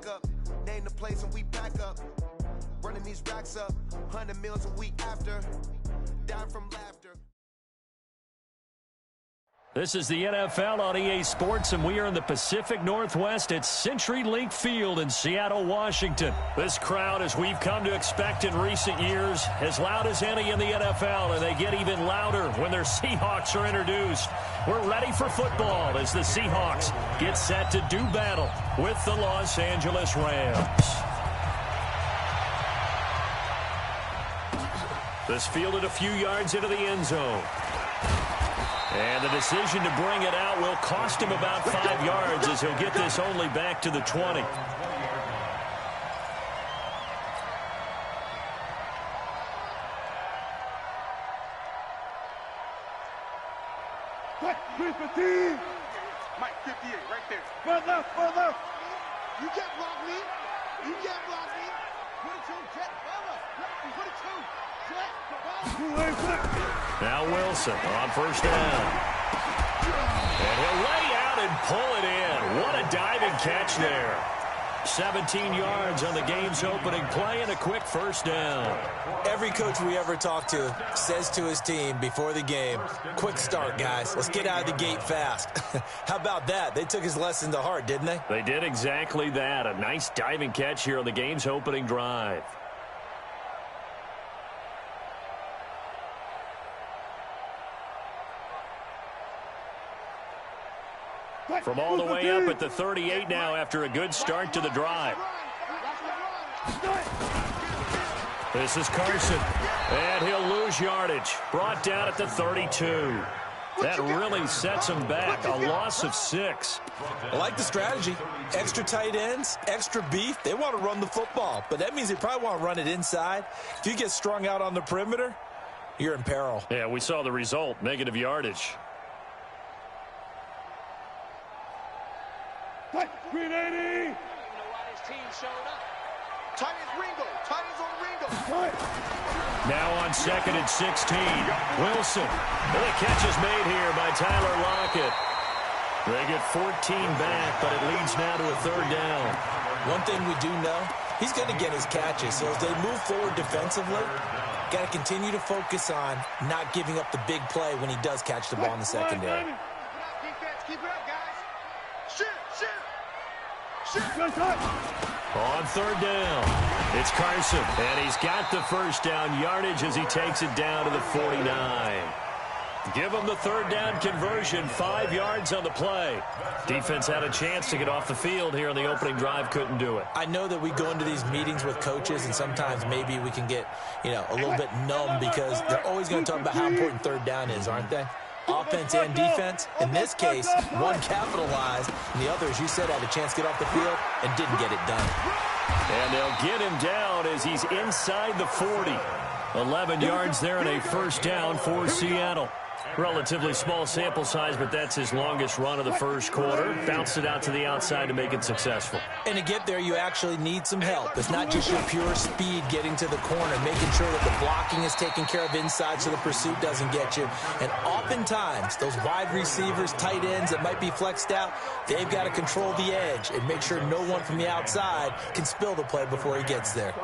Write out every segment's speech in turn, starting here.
up. Name the place and we back up. Running these racks up. 100 meals a week after. Down from laughter. This is the NFL on EA Sports, and we are in the Pacific Northwest at CenturyLink Field in Seattle, Washington. This crowd, as we've come to expect in recent years, as loud as any in the NFL, and they get even louder when their Seahawks are introduced. We're ready for football as the Seahawks get set to do battle with the Los Angeles Rams. This fielded a few yards into the end zone. And the decision to bring it out will cost him about 5 yards as he'll get this only back to the 20. Mike 58, right there. Further. You can't block me. You can't block me. Put it to Jet. Put it to Jet. Now Wilson on first down. And he'll lay out and pull it in. What a diving catch there. 17 yards on the game's opening play and a quick first down. Every coach we ever talk to says to his team before the game, quick start, guys. Let's get out of the gate fast. How about that? They took his lesson to heart, didn't they? They did exactly that. A nice diving catch here on the game's opening drive. From all the way up at the 38 now after a good start to the drive. This is Carson, and he'll lose yardage. Brought down at the 32. That really sets him back, a loss of 6. I like the strategy. Extra tight ends, extra beef. They want to run the football, but that means they probably want to run it inside. If you get strung out on the perimeter, you're in peril. Yeah, we saw the result, negative yardage. 380. You know why this team showed up. Titans Ringo. Titans on Ringo. Now on 2nd and 16. Wilson. And the catch is made here by Tyler Lockett. They get 14 back, but it leads now to a third down. One thing we do know, he's going to get his catches. So as they move forward defensively, got to continue to focus on not giving up the big play when he does catch the ball in the secondary. Keep it up, defense. Keep it up, guys. Shoot. On third down, it's Carson, and he's got the first down yardage as he takes it down to the 49. Give him the third down conversion, 5 yards on the play. Defense had a chance to get off the field here on the opening drive, couldn't do it. I know that we go into these meetings with coaches, and sometimes maybe we can get, a little bit numb because they're always going to talk about how important third down is, aren't they? Offense and defense. In this case, one capitalized, and the other, as you said, had a chance to get off the field and didn't get it done. And they'll get him down as he's inside the 40. 11 yards there and a first down for Seattle. Relatively small sample size, but that's his longest run of the first quarter. Bounced it out to the outside to make it successful. And to get there, you actually need some help. It's not just your pure speed getting to the corner, making sure that the blocking is taken care of inside so the pursuit doesn't get you. And oftentimes, those wide receivers, tight ends that might be flexed out, they've got to control the edge and make sure no one from the outside can spill the play before he gets there.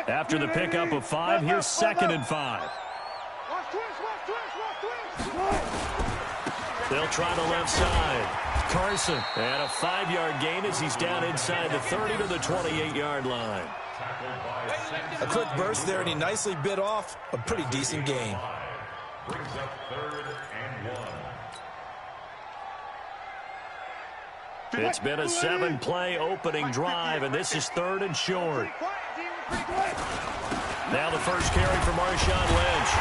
After the pickup of 5, here's 2nd and 5. They'll try the left side. Carson, and a 5-yard gain as he's down inside the 30 to the 28-yard line. A quick burst there, and he nicely bit off a pretty decent gain. Brings up 3rd and 1. It's been a 7-play opening drive, and this is 3rd and short. Now the first carry for Marshawn Lynch.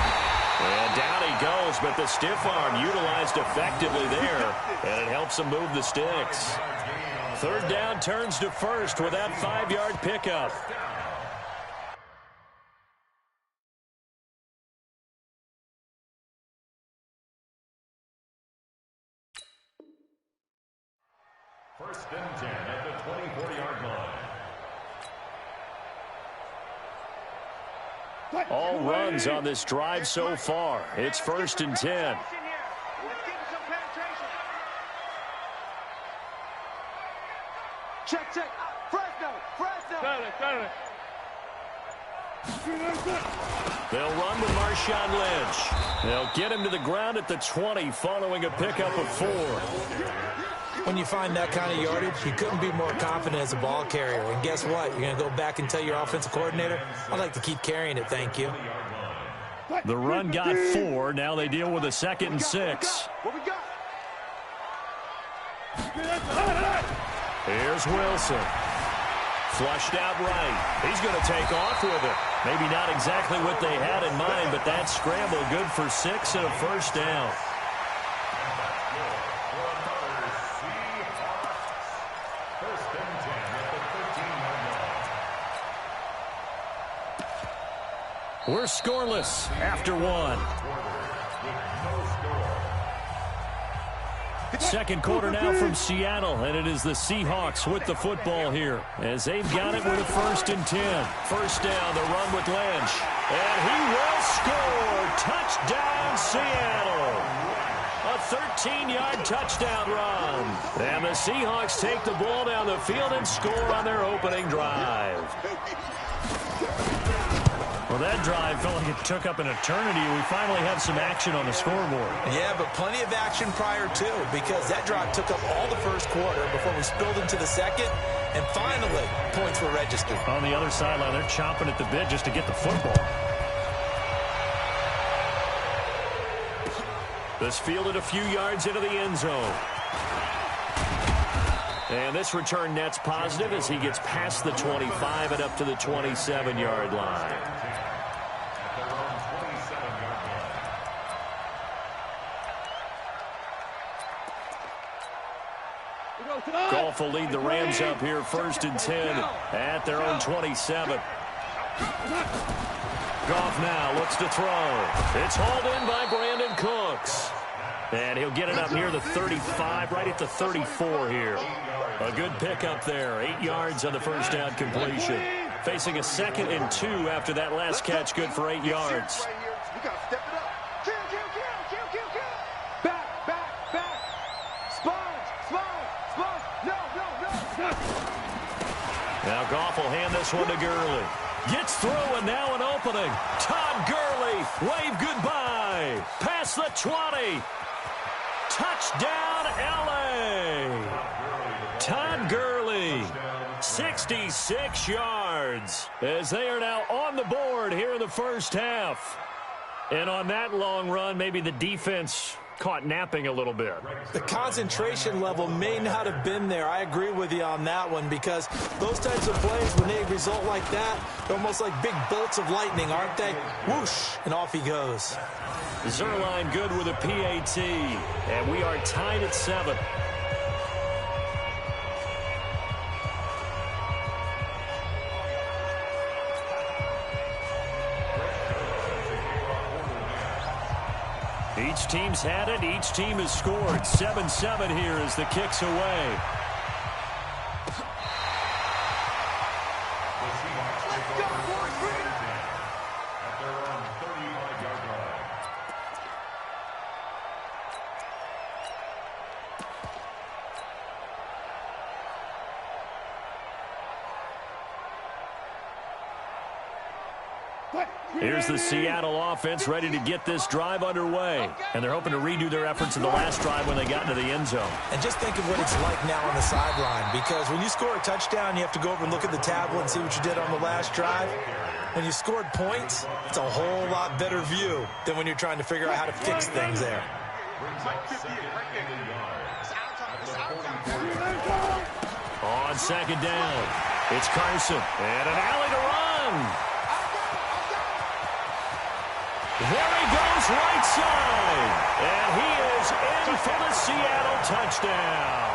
And down he goes, but the stiff arm utilized effectively there, and it helps him move the sticks. 3rd down turns to 1st with that 5-yard pickup. First and 10 at the 24-yard line. All runs on this drive so far. It's first and 10. Check. Fresno. They'll run with Marshawn Lynch. They'll get him to the ground at the 20 following a pickup of 4. When you find that kind of yardage, you couldn't be more confident as a ball carrier. And guess what? You're going to go back and tell your offensive coordinator, I'd like to keep carrying it, thank you. The run got 4. Now they deal with a 2nd and 6. What we got? Here's Wilson. Flushed out right. He's going to take off with it. Maybe not exactly what they had in mind, but that scramble good for 6 and a first down. We're scoreless after 1. Second quarter now from Seattle, and it is the Seahawks with the football here as they've got it with a first and 10. First down, the run with Lynch, and he will score. Touchdown, Seattle. A 13-yard touchdown run. And the Seahawks take the ball down the field and score on their opening drive. Well, that drive felt like it took up an eternity. We finally have some action on the scoreboard. Yeah, but plenty of action prior to, because that drive took up all the first quarter before we spilled into the second, and finally, points were registered. On the other sideline, they're chomping at the bit just to get the football. This fielded a few yards into the end zone. And this return net's positive as he gets past the 25 and up to the 27-yard line. Goff will lead the Rams up here first and 10 at their own 27. Goff now looks to throw. It's hauled in by Brandon Cooks. And he'll get it up near the 35, right at the 34 here. A good pickup there. 8 yards on the first down completion. Facing a 2nd and 2 after that last catch, good for 8 yards. You got to step it up. Kill. Back. Sponge. No. Now Goff will hand this one to Gurley. Gets through and now an opening. Todd Gurley, wave goodbye. Past the 20. Touchdown, L.A. Todd Gurley, 66 yards, as they are now on the board here in the first half. And on that long run, maybe the defense caught napping a little bit. The concentration level may not have been there. I agree with you on that one, because those types of plays, when they result like that, they're almost like big bolts of lightning, aren't they? Whoosh, and off he goes. Zerline good with a PAT, and we are tied at 7. Each team's had it. Each team has scored. 7-7 here as the kick's away. Here's the Seattle offense ready to get this drive underway. And they're hoping to redo their efforts in the last drive when they got into the end zone. And just think of what it's like now on the sideline, because when you score a touchdown, you have to go over and look at the tablet and see what you did on the last drive. When you scored points, it's a whole lot better view than when you're trying to figure out how to fix things there. On second down, it's Carson. And an alley to run. There he goes right side. And he is in for the Seattle touchdown.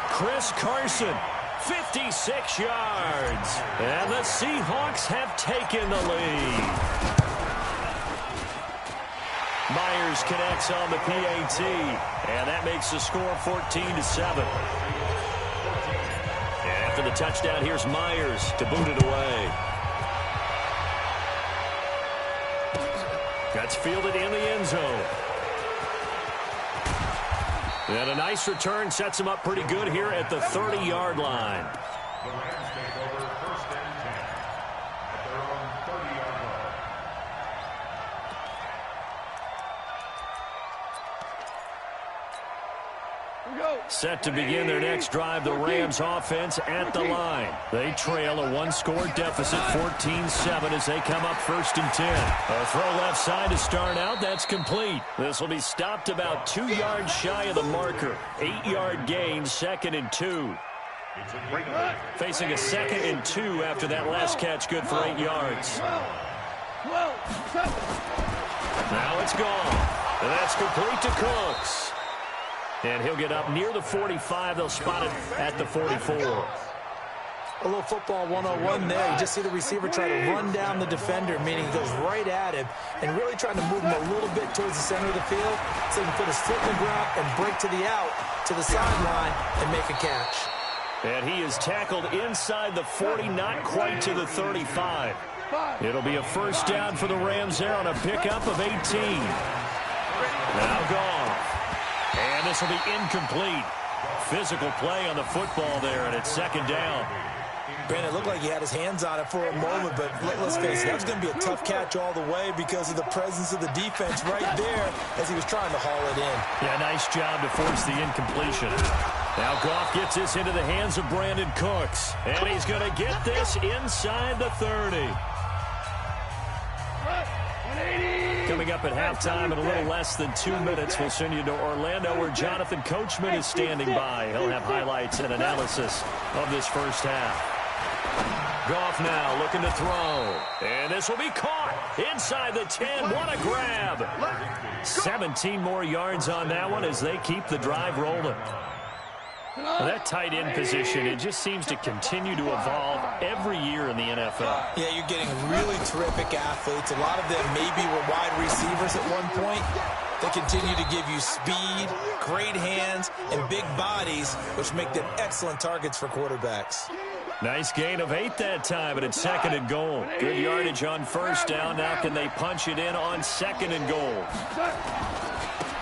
Chris Carson, 56 yards. And the Seahawks have taken the lead. Myers connects on the PAT. And that makes the score 14-7. the touchdown. Here's Myers to boot it away. That's fielded in the end zone. And a nice return sets him up pretty good here at the 30-yard line. The Rams take over 1st and 10 at their own 30-yard line. Set to begin their next drive, the Rams offense at the line. They trail a one-score deficit, 14-7, as they come up 1st and 10. A throw left side to start out. That's complete. This will be stopped about 2 yards shy of the marker. 8-yard gain, 2nd and 2. Facing a 2nd and 2 after that last catch, good for 8 yards. Now it's gone. And that's complete to Cooks. And he'll get up near the 45. They'll spot it at the 44. A little football 101 there. You just see the receiver try to run down the defender, meaning he goes right at him and really trying to move him a little bit towards the center of the field so he can put his foot in the ground and break to the out, to the sideline, and make a catch. And he is tackled inside the 40, not quite to the 35. It'll be a 1st down for the Rams there on a pickup of 18. Now gone. And this will be incomplete. Physical play on the football there, and it's 2nd down. Brandon, it looked like he had his hands on it for a moment, but let's face it, that was going to be a tough catch all the way because of the presence of the defense right there as he was trying to haul it in. Yeah, nice job to force the incompletion. Now Goff gets this into the hands of Brandon Cooks, and he's going to get this inside the 30. Coming up at halftime in a little less than 2 minutes, we'll send you to Orlando where Jonathan Coachman is standing by. He'll have highlights and analysis of this 1st half. Goff now looking to throw. And this will be caught inside the 10. What a grab. 17 more yards on that one as they keep the drive rolling. Well, that tight end position, it just seems to continue to evolve every year in the NFL. Yeah, you're getting really terrific athletes. A lot of them maybe were wide receivers at one point. They continue to give you speed, great hands, and big bodies, which make them excellent targets for quarterbacks. Nice gain of 8 that time, but it's 2nd and goal. Good yardage on 1st down. Now can they punch it in on 2nd and goal?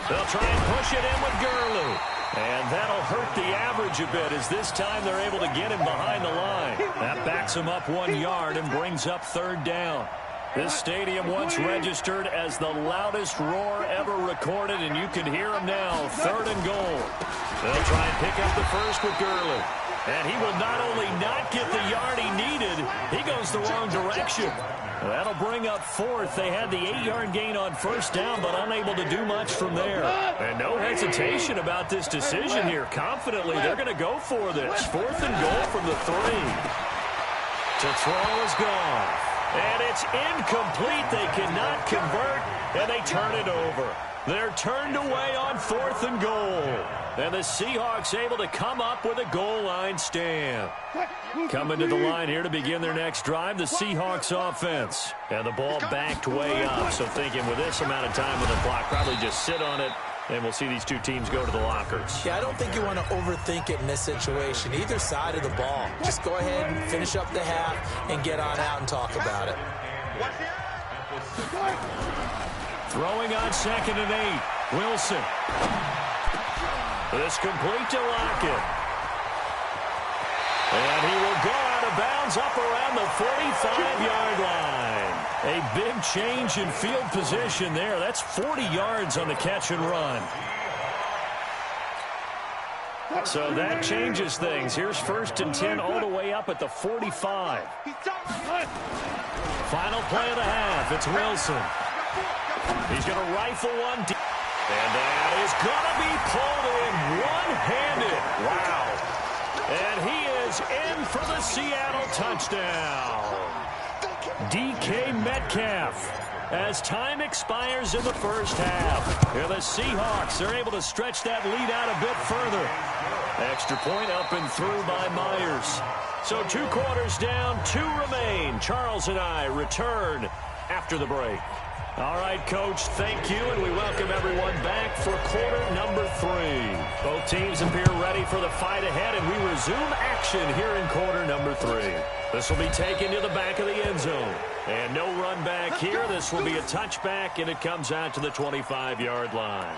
They'll try and push it in with Gurley. And that'll hurt the average a bit as this time they're able to get him behind the line. That backs him up 1 yard and brings up 3rd down. This stadium once registered as the loudest roar ever recorded, and you can hear him now. 3rd and goal. They'll try and pick up the 1st with Gurley. And he will not only not get the yard he needed, he goes the wrong direction. That'll bring up 4th. They had the 8-yard gain on 1st down, but unable to do much from there. And no hesitation about this decision here. Confidently, they're going to go for this. 4th and goal from the 3. To throw is gone. And it's incomplete. They cannot convert, and they turn it over. They're turned away on 4th and goal. And the Seahawks able to come up with a goal line stand. Coming to the line here to begin their next drive, the Seahawks offense. And the ball backed way up. So thinking with this amount of time on the clock, probably just sit on it, and we'll see these two teams go to the lockers. Yeah, I don't think you want to overthink it in this situation. Either side of the ball. Just go ahead and finish up the half and get on out and talk about it. Throwing on 2nd and 8. Wilson. This complete to Lockett. And he will go out of bounds up around the 45-yard line. A big change in field position there. That's 40 yards on the catch and run. So that changes things. Here's 1st and 10 all the way up at the 45. Final play of the half. It's Wilson. He's going to rifle one deep. And that is going to be pulled in one-handed. Wow. And he is in for the Seattle touchdown. DK Metcalf. As time expires in the 1st half. Here the Seahawks are able to stretch that lead out a bit further. Extra point up and through by Myers. So 2 quarters down, 2 remain. Charles and I return after the break. All right, Coach, thank you, and we welcome everyone back for quarter number 3. Both teams appear ready for the fight ahead, and we resume action here in quarter number 3. This will be taken to the back of the end zone. And no run back here. This will be a touchback, and it comes out to the 25-yard line.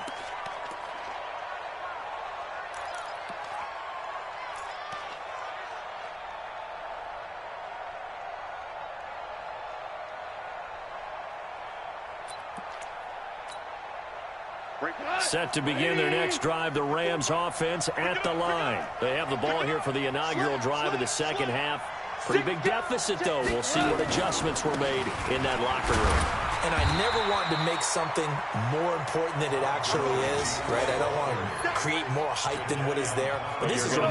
Set to begin their next drive, the Rams offense at the line. They have the ball here for the inaugural drive of the second half. Pretty big deficit, though. We'll see what adjustments were made in that locker room. And I never wanted to make something more important than it actually is, right? I don't want to create more hype than what is there. But this is I'm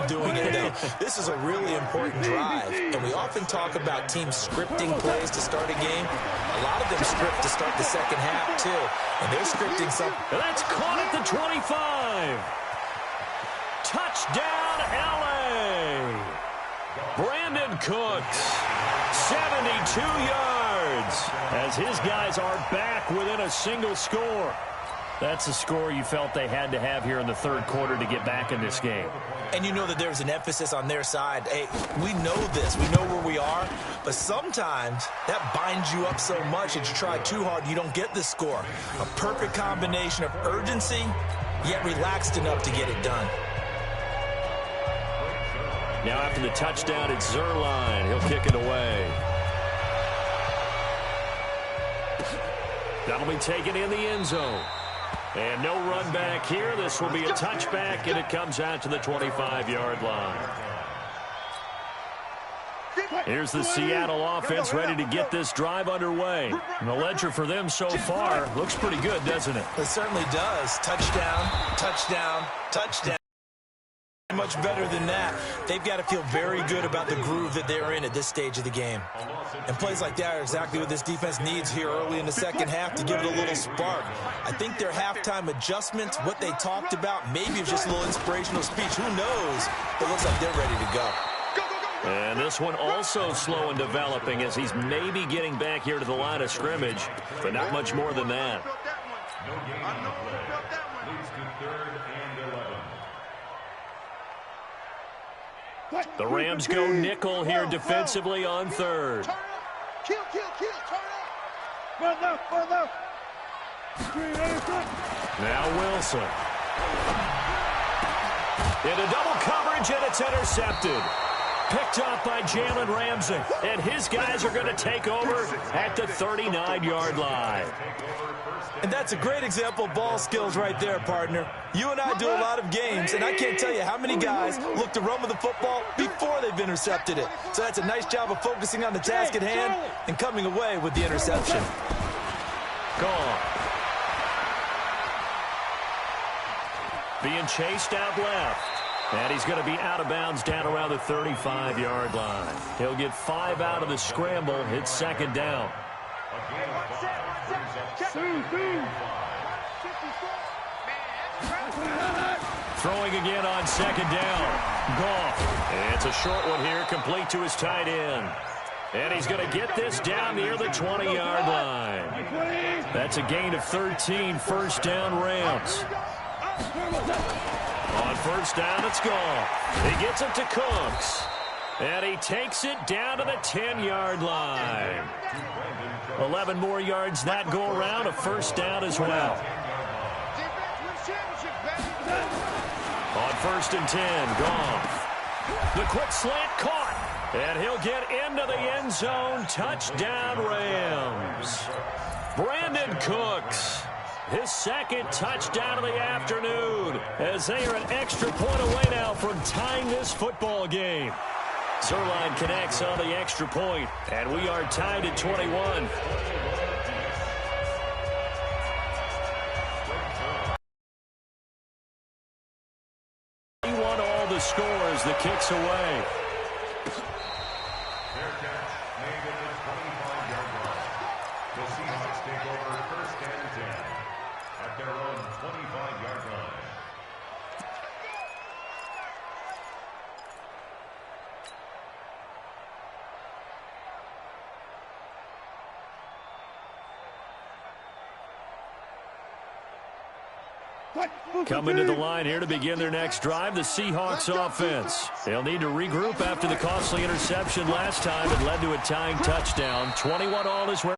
doing it now. This is a really important drive. And we often talk about teams scripting plays to start a game. A lot of them script to start the second half, too. And they're scripting something. That's caught at the 25. Touchdown, L.A. Brandon Cooks, 72 yards, as his guys are back within a single score. That's a score you felt they had to have here in the third quarter to get back in this game. And you know that there's an emphasis on their side. Hey, we know this. We know where we are. But sometimes that binds you up so much that you try too hard, you don't get the score. A perfect combination of urgency, yet relaxed enough to get it done. Now after the touchdown, it's Zerline. He'll kick it away. That'll be taken in the end zone. And no run back here. This will be a touchback, and it comes out to the 25-yard line. Here's the Seattle offense ready to get this drive underway. And the ledger for them so far looks pretty good, doesn't it? It certainly does. Touchdown, touchdown, touchdown. Much better than that. They've got to feel very good about the groove that they're in at this stage of the game. And plays like that are exactly what this defense needs here early in the second half to give it a little spark. I think their halftime adjustments, what they talked about, maybe it's just a little inspirational speech. Who knows? But it looks like they're ready to go. And this one also slow in developing as he's maybe getting back here to the line of scrimmage, but not much more than that. The Rams go nickel here defensively on third. Kill, turn up. Run left. Now Wilson. Into double coverage, and it's intercepted. Picked up by Jalen Ramsey. And his guys are going to take over at the 39-yard line. And that's a great example of ball skills right there, partner. You and I do a lot of games, and I can't tell you how many guys look to run with the football before they've intercepted it. So that's a nice job of focusing on the task at hand and coming away with the interception. Gone. Being chased out left. And he's going to be out of bounds down around the 35-yard line. He'll get 5 out of the scramble. It's second down. Throwing again on second down. Goff. And it's a short one here, complete to his tight end. And he's going to get this down near the 20-yard line. That's a gain of 13, first down Rams. On first down, it's gone. He gets it to Cooks. And he takes it down to the 10-yard line. 11 more yards that go around, a first down as well. On first and 10, Goff. The quick slant caught. And he'll get into the end zone. Touchdown, Rams. Brandon Cooks. His second touchdown of the afternoon as they are an extra point away now from tying this football game. Zerline connects on the extra point, and we are tied at 21. He won all the scores, the kicks away. Their catch made at the 25-yard line. The Seahawks take over first and 10 at their own 25-yard line. Coming to the line here to begin their next drive, the Seahawks offense. They'll need to regroup after the costly interception last time. It led to a tying touchdown. 21 all is where